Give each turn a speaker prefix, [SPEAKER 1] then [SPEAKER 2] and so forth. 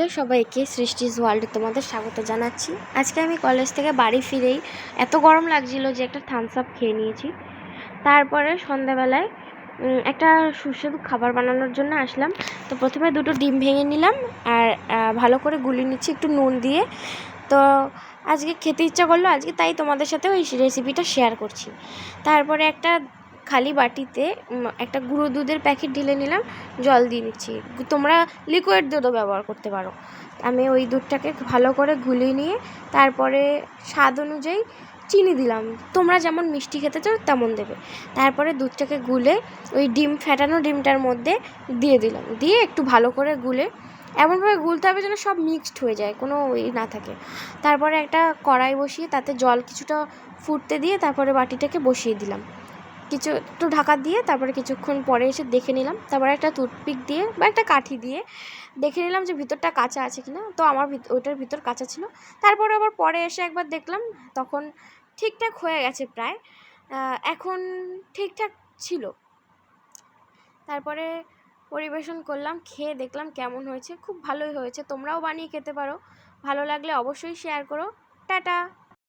[SPEAKER 1] Hello সবাইকে, সৃষ্টিজ ওয়ার্ল্ডে তোমাদের স্বাগত জানাচ্ছি। আজকে আমি কলেজ থেকে বাড়ি ফিরেই এত গরম লাগছিল যে একটা থামস আপ খেয়ে নিয়েছি। তারপরে সন্ধ্যাবেলায় একটা সুস্বাদু খাবার বানানোর জন্য আসলাম। তো প্রথমে দুটো ডিম ভেঙে নিলাম আর ভালো করে গুলিয়ে নিচ্ছি একটু নুন দিয়ে। তো আজকে খেতে ইচ্ছা করলো, আজকে তাই তোমাদের সাথে ওই রেসিপিটা শেয়ার করছি। তারপরে একটা খালি বাটিতে একটা গুঁড়ো দুধের প্যাকেট ঢেলে নিলাম, জল দিয়ে নিচ্ছি। তোমরা লিকুইড দুধও ব্যবহার করতে পারো। আমি ওই দুধটাকে ভালো করে গুলিয়ে নিয়ে তারপরে স্বাদ অনুযায়ী চিনি দিলাম, তোমরা যেমন মিষ্টি খেতে চাও তেমন দেবে। তারপরে দুধটাকে গুলে ওই ডিম ফেটানো ডিমটার মধ্যে দিয়ে দিলাম, দিয়ে একটু ভালো করে গুলে এমনভাবে গুলতে হবে যেন সব মিক্সড হয়ে যায়, কোনো না থাকে। তারপরে একটা কড়াই বসিয়ে তাতে জল কিছুটা ফুটতে দিয়ে তারপরে বাটিটাকে বসিয়ে দিলাম, কিছু একটু ঢাকা দিয়ে। তারপরে কিছুক্ষণ পরে এসে দেখে নিলাম, তারপরে একটা টুথপিক দিয়ে বা একটা কাঠি দিয়ে দেখে নিলাম যে ভিতরটা কাঁচা আছে কি না। তো আমার ওইটার ভিতর কাঁচা ছিল। তারপরে আবার পরে এসে একবার দেখলাম, তখন ঠিকঠাক হয়ে গেছে প্রায়, এখন ঠিকঠাক ছিল। তারপরে পরিবেশন করলাম, খেয়ে দেখলাম কেমন হয়েছে। খুব ভালোই হয়েছে, তোমরাও বানিয়ে খেতে পারো। ভালো লাগলে অবশ্যই শেয়ার করো। টাটা।